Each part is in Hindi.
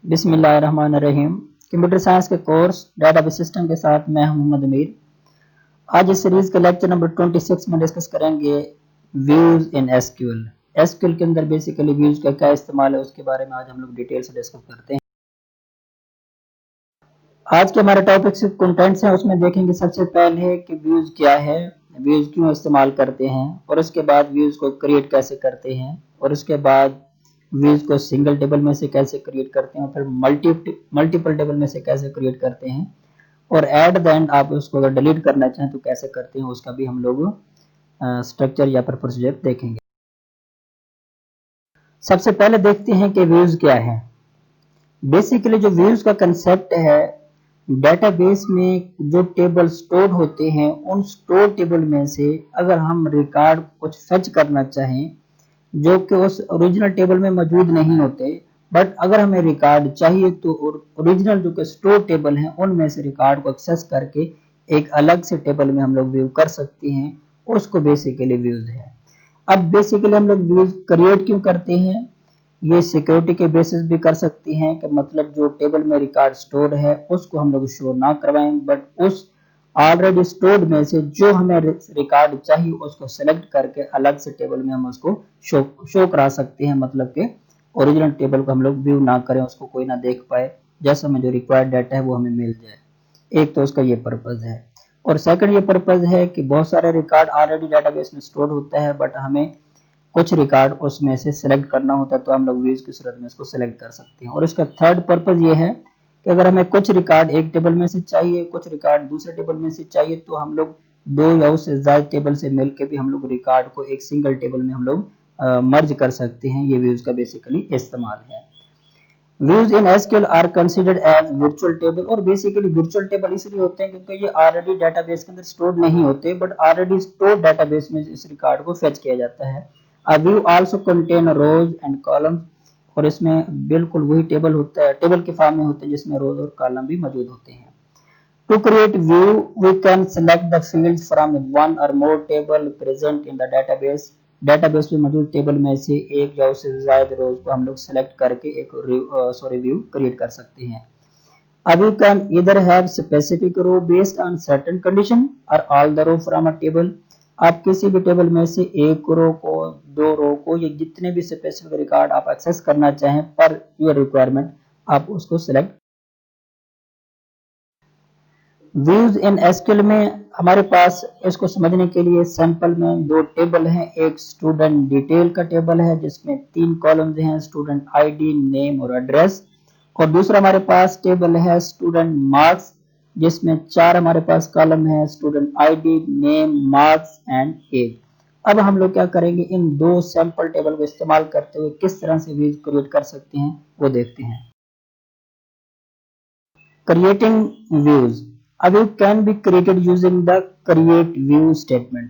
बिस्मिल्लाहिर्रहमानिर्रहीम। कंप्यूटर साइंस के कोर्स डेटाबेस सिस्टम के साथ मैं हूं मोहम्मद अमीर। आज इस सीरीज के लेक्चर नंबर 26 में डिस्कस करेंगे व्यूज इन एसक्यूएल। एसक्यूएल के अंदर बेसिकली व्यूज का क्या इस्तेमाल है उसके बारे में आज हम लोग डिटेल से डिस्कस करते हैं। आज के हमारे टॉपिक्स कंटेंट्स हैं, उसमें देखेंगे सबसे पहले कि व्यूज क्या है, व्यूज क्यों इस्तेमाल करते हैं, और उसके बाद व्यूज को क्रिएट कैसे करते हैं, और उसके बाद व्यूज को सिंगल टेबल में से कैसे क्रिएट करते हैं, फिर मल्टीपल टेबल में से कैसे क्रिएट करते हैं, और एट द एंड आप उसको अगर डिलीट करना चाहें तो कैसे करते हैं, उसका भी हम लोग स्ट्रक्चर या फिर प्रोसीजर देखेंगे। सबसे पहले देखते हैं कि व्यूज क्या है। बेसिकली जो व्यूज का कंसेप्ट है, डेटाबेस में जो टेबल स्टोर होते हैं उन स्टोर टेबल में से अगर हम रिकॉर्ड कुछ फेच करना चाहें जो कि उस ओरिजिनल टेबल में मौजूद नहीं होते, बट अगर हमें रिकॉर्ड चाहिए तो ओरिजिनल जो कि स्टोर टेबल हैं उनमें से रिकॉर्ड को एक्सेस करके एक अलग से टेबल में हम लोग व्यू कर सकते हैं, उसको बेसिकली व्यूज है। अब बेसिकली हम लोग व्यूज क्रिएट क्यों करते हैं, ये सिक्योरिटी के बेसिस भी कर सकते हैं कि मतलब जो टेबल में रिकॉर्ड स्टोर है उसको हम लोग शो ना करवाएं, बट उस ऑलरेडी स्टोर्ड में से जो हमें रिकॉर्ड चाहिए उसको सेलेक्ट करके अलग से टेबल में हम उसको शो करा सकते हैं। मतलब कि ओरिजिनल टेबल को हम लोग व्यू ना करें, उसको कोई ना देख पाए, जैसा हमें जो रिक्वायर्ड डाटा है वो हमें मिल जाए। एक तो उसका ये पर्पज है, और सेकंड ये पर्पज है कि बहुत सारे रिकॉर्ड ऑलरेडी डेटाबेस में स्टोर होता है, बट हमें कुछ रिकॉर्ड उसमें से सिलेक्ट करना होता है, तो हम लोग व्यूज की सूरत में इसको सिलेक्ट कर सकते हैं। और इसका थर्ड पर्पज ये है कि अगर हमें कुछ रिकॉर्ड एक टेबल में से चाहिए, कुछ रिकॉर्ड दूसरे टेबल में से चाहिए, तो हम लोग दो या उससे ज्यादा टेबल से मिलकर भी हम लोग रिकॉर्ड को एक सिंगल टेबल में हम लोग मर्ज कर सकते हैं। ये व्यूज का बेसिकली इस्तेमाल है। Views in SQL are considered as virtual table, और बेसिकली वर्चुअल टेबल इसलिए होते हैं क्योंकि ये ऑलरेडी डेटाबेस के अंदर स्टोर नहीं होते, बट ऑलरेडी स्टोर डेटाबेस में इस रिकॉर्ड को फेच किया जाता है। A view also contain rows and columns, और इसमें बिल्कुल वही टेबल होता है, टेबल के फॉर्म में होते हैं जिसमें रोज और कॉलम भी मौजूद होते हैं। To create view, we can select the fields from one or more table present in the database. Database में मौजूद टेबल में से एक या उससे ज्यादा रोज को हम लोग सेलेक्ट करके एक व्यू क्रिएट कर सकते हैं। अब you can either have specific row based on certain condition or all the row from a table. आप किसी भी टेबल में से एक रो को, दो रो को, या जितने भी स्पेसिफिक रिकॉर्ड आप एक्सेस करना चाहें पर योर रिक्वायरमेंट, आप उसको सिलेक्ट। व्यूज इन एसक्यूएल में हमारे पास इसको समझने के लिए सैंपल में दो टेबल हैं। एक स्टूडेंट डिटेल का टेबल है जिसमें 3 कॉलम्स हैं, स्टूडेंट आईडी, नेम और एड्रेस, और दूसरा हमारे पास टेबल है स्टूडेंट मार्क्स जिसमें 4 हमारे पास कॉलम है, student ID, name, marks and age. अब हम लोग क्या करेंगे, इन दो सैंपल टेबल को इस्तेमाल करते हुए किस तरह से व्यूज क्रिएट कर सकते हैं वो देखते हैं। Creating views. A view can be created using the create view statement.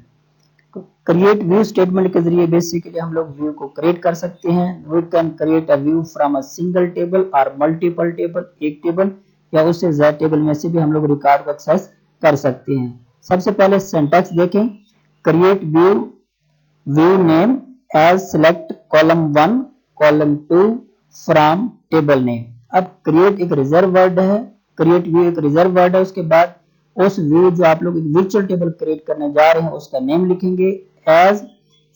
Create view statement के जरिए बेसिकली हम लोग व्यू को क्रिएट कर सकते हैं। We can create a view from a single table और मल्टीपल टेबल, एक टेबल या उससे ज्यादा टेबल में से भी हम लोग रिकॉर्ड को एक्सेस कर सकते हैं। सबसे पहले सिंटैक्स देखें। Create view, view name as select column 1 column 2 from table name. अब क्रिएट एक रिजर्व वर्ड है, क्रिएट व्यू एक रिजर्व वर्ड है। उसके बाद उस व्यू जो आप लोग वर्चुअल टेबल क्रिएट करने जा रहे हैं उसका नेम लिखेंगे, एज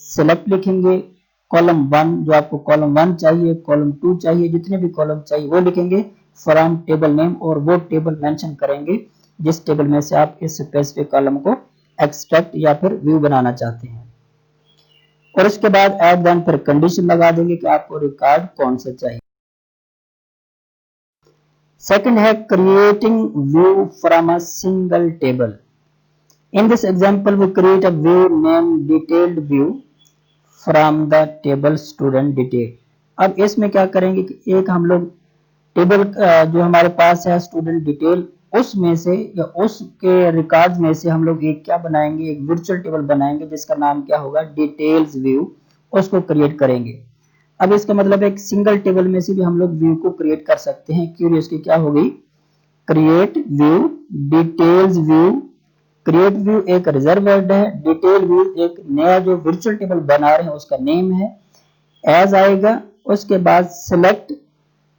सिलेक्ट लिखेंगे, कॉलम 1 जो आपको कॉलम 1 चाहिए, कॉलम 2 चाहिए, जितने भी कॉलम चाहिए वो लिखेंगे, फ्रॉम टेबल नेम, और वो टेबल मेंशन करेंगे जिस टेबल में से आप इस स्पेसिफिक कॉलम को एक्सट्रैक्ट या फिर व्यू बनाना चाहते हैं। और उसके बाद एट देन फिर कंडीशन लगा देंगे कि आपको रिकॉर्ड कौन सा चाहिए। सेकंड है creating view from a single table. In this example, we create a view named detailed view from the table student detail. अब इसमें क्या करेंगे कि एक हम लोग टेबल जो हमारे पास है स्टूडेंट डिटेल, उसमें से या उसके रिकॉर्ड में से हम लोग एक क्या बनाएंगे, एक वर्चुअल टेबल बनाएंगे जिसका नाम क्या होगा, डिटेल्स व्यू, उसको क्रिएट करेंगे। अब इसका मतलब एक सिंगल टेबल में से भी हम लोग व्यू को क्रिएट कर सकते हैं। क्यूरियसली क्या होगी, create view details view. Create view एक रिजर्व वर्ड है, डिटेल व्यू एक नया जो वर्चुअल टेबल बना रहे हैं उसका नेम है, एज आएगा। उसके बाद सिलेक्ट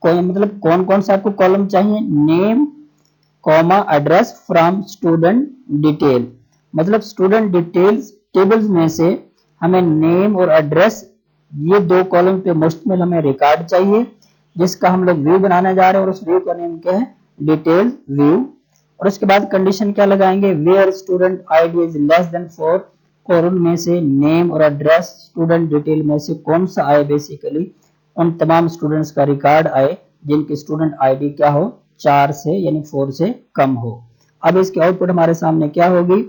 मतलब कौन कौन सा आपको कॉलम चाहिए, name comma address from student detail, मतलब स्टूडेंट डिटेल्स टेबल्स में से हमें नेम और एड्रेस ये दो कॉलम पे मुश्तमिल हमें रिकॉर्ड चाहिए, जिसका हम लोग व्यू बनाने जा रहे हैं और उस व्यू का नेम क्या है, डिटेल व्यू। और उसके बाद कंडीशन क्या लगाएंगे, where student ID is less than 4, और उनमें से नेम और एड्रेस स्टूडेंट डिटेल में से कौन सा आए, बेसिकली उन तमाम स्टूडेंट्स का रिकॉर्ड आए जिनकी स्टूडेंट आईडी क्या हो, 4 से यानी 4 से कम हो। अब इसकी आउटपुट हमारे सामने क्या होगी,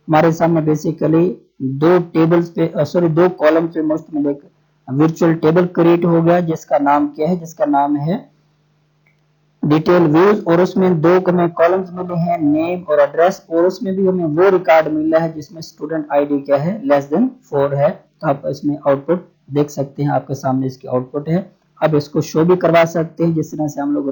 हमारे सामने बेसिकली दो टेबल्स पे दो कॉलम पे मुश्तमिल एक वर्चुअल टेबल क्रिएट हो गया, जिसका नाम क्या है, जिसका नाम है डिटेल व्यूज, और उसमें दो हमें कॉलम्स मिले हैं, नेम और एड्रेस, और उसमें भी हमें वो रिकॉर्ड मिला है जिसमें स्टूडेंट आईडी क्या है, लेस देन 4 है। तो आप इसमें आउटपुट देख सकते हैं, आपके सामने इसकी आउटपुट है। अब इसको शो भी करवा सकते हैं, जिस तरह से हम लोग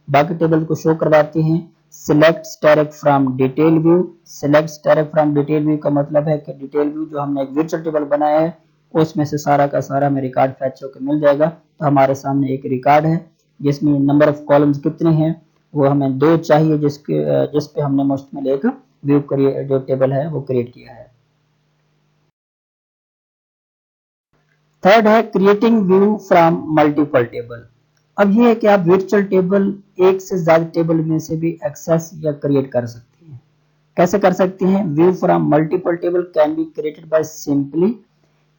बाकी टेबल को शो करवाते हैं। Select static from detail view, select static from detail view का मतलब है कि डिटेल व्यू जो हमने एक वर्चुअल टेबल बनाया है उसमें से सारा का सारा हमें रिकॉर्ड फैच होकर मिल जाएगा। तो हमारे सामने एक रिकॉर्ड है जिसमें नंबर ऑफ कॉलम्स कितने हैं, वो हमें 2 चाहिए, जिस पे हमने मुश्तमिल एक व्यू जो टेबल है वो क्रिएट किया है। थर्ड है creating view from multiple table. अब ये है कि आप वर्चुअल टेबल एक से ज्यादा टेबल में से भी एक्सेस या क्रिएट कर सकते हैं। कैसे कर सकते हैं, view from multiple table can be created by simply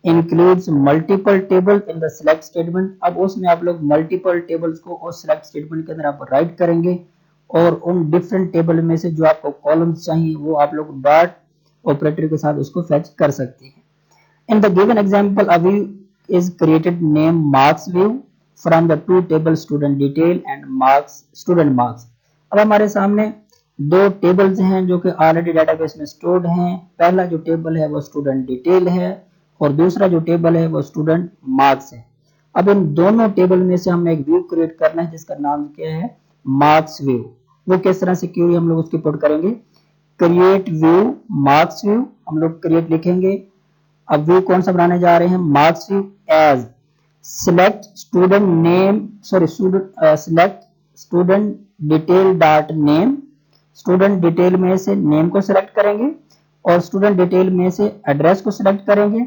includes multiple table in the select statement. अब उसमें आप लोग मल्टीपल टेबल्स को और सिलेक्ट स्टेटमेंट के अंदर आप राइट करेंगे, और उन डिफरेंट टेबल में से जो आपको कॉलम्स चाहिए वो आप लोग डॉट ऑपरेटर के साथ उसको फेच कर सकते हैं। In the given example, a view is created named marks view from the two tables student detail and marks student marks। अब हमारे सामने दो टेबल्स हैं जो कि ऑलरेडी डेटाबेस में स्टोर्ड हैं। पहला जो टेबल है वो स्टूडेंट डिटेल है और दूसरा जो टेबल है वो स्टूडेंट मार्क्स है। अब इन दोनों टेबल में से हमने एक व्यू क्रिएट करना है जिसका नाम क्या है, मार्क्स व्यू। वो किस तरह से क्वेरी हम लोग उसकी पुट करेंगे, क्रिएट व्यू मार्क्स व्यू, हम लोग क्रिएट लिखेंगे। अब व्यू कौन सा बनाने जा रहे हैं, marks view as select student name select student detail dot name, student detail में से नेम को सिलेक्ट करेंगे और स्टूडेंट डिटेल में से एड्रेस को सिलेक्ट करेंगे,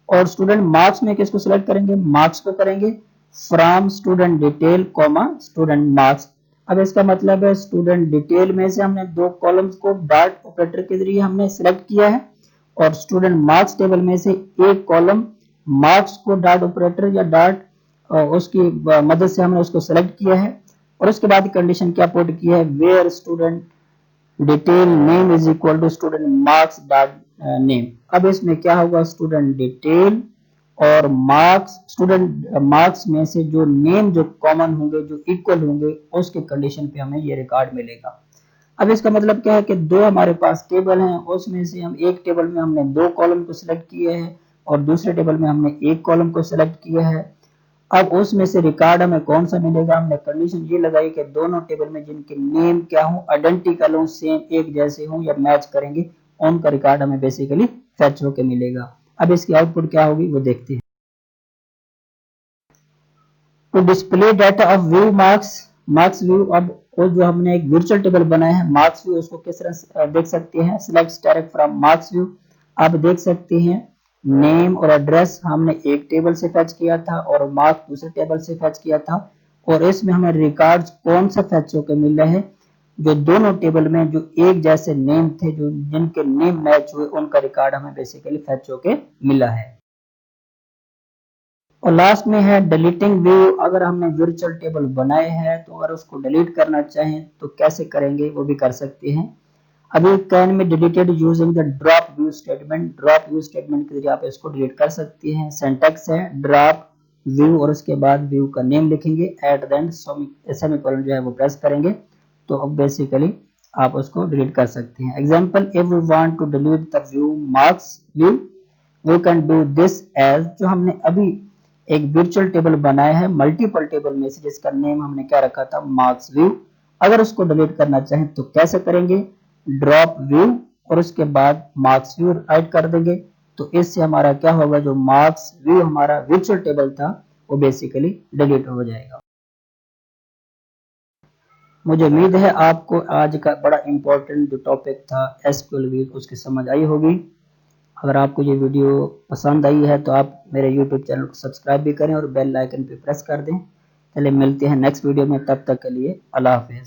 और स्टूडेंट मार्क्स में किसको सिलेक्ट करेंगे, मार्क्स को करेंगे from student detail comma student marks. अब इसका मतलब है स्टूडेंट डिटेल में से हमने दो कॉलम्स को डॉट ऑपरेटर के जरिए हमने सिलेक्ट किया है, और स्टूडेंट मार्क्स टेबल में से एक column marks co dot operator या डॉट उसकी मदद से हमने उसको सेलेक्ट किया है। और उसके बाद कंडीशन क्या पुट की है, where student detail name is equal to student marks dot name. अब इसमें क्या होगा, स्टूडेंट डिटेल और मार्क्स, स्टूडेंट मार्क्स में से जो नेम जो कॉमन होंगे जो इक्वल होंगे उसके कंडीशन पे हमें ये रिकॉर्ड मिलेगा। अब इसका मतलब क्या है कि दो हमारे पास टेबल हैं, उसमें से हम एक टेबल में हमने दो कॉलम को सिलेक्ट किए हैं और दूसरे टेबल में हमने एक कॉलम को सिलेक्ट किया है। अब उसमें से रिकॉर्ड हमें कौन सा मिलेगा, हमने कंडीशन ये लगाई कि दोनों टेबल में जिनके नेम क्या हो, आइडेंटिकल हो, सेम एक जैसे हो या मैच करेंगे, उनका रिकॉर्ड हमें बेसिकली फेच होकर मिलेगा। अब इसकी आउटपुट क्या होगी वो देखते हैं। To display data of view marks view, अब वो जो हमने एक वर्चुअल टेबल बनाया है मार्क्स व्यू, उसको किस तरह से देख सकते हैं, select direct from marks view. आप देख सकते हैं नेम और एड्रेस हमने एक टेबल से फेच किया था और मार्क्स दूसरे टेबल से फेच किया था, और इसमें हमें रिकॉर्ड्स कौन सा फेच होकर मिल रहे हैं, जो दोनों टेबल में जो एक जैसे नेम थे, जो जिनके नेम मैच हुए, उनका रिकॉर्ड हमें बेसिकली फेच होकर मिला है। और लास्ट में है डिलीटिंग व्यू। अगर हमने वर्चुअल टेबल बनाए हैं तो अगर उसको डिलीट करना चाहें तो कैसे करेंगे, वो भी कर सकते हैं। अभी can be deleted using the drop view statement, drop view statement के जरिए आप इसको डिलीट कर सकते हैं। सिंटैक्स है ड्रॉप व्यू और उसके बाद व्यू का नेम लिखेंगे, एट द एंड सेमीकोलन जो है वो प्रेस करेंगे, तो अब बेसिकली आप उसको डिलीट कर सकते हैं। Example, if we want to delete the view marks view we can do this as, जो हमने अभी एक वर्चुअल टेबल बनाया है मल्टीपल टेबल में से जिसका नेम हमने क्या रखा था, मार्क्स व्यू। अगर उसको डिलीट करना चाहें तो कैसे करेंगे, ड्रॉप व्यू और उसके बाद मार्क्स व्यू राइट कर देंगे, तो इससे हमारा क्या होगा, जो मार्क्स व्यू हमारा वर्चुअल टेबल था वो बेसिकली डिलीट हो जाएगा। मुझे उम्मीद है आपको आज का बड़ा इम्पोर्टेंट जो टॉपिक था एसक्यूएल व्यूज उसकी समझ आई होगी। अगर आपको ये वीडियो पसंद आई है तो आप मेरे यूट्यूब चैनल को सब्सक्राइब भी करें और बेल आइकन पे प्रेस कर दें। चलिए मिलते हैं नेक्स्ट वीडियो में, तब तक के लिए अल्लाह हाफिज़।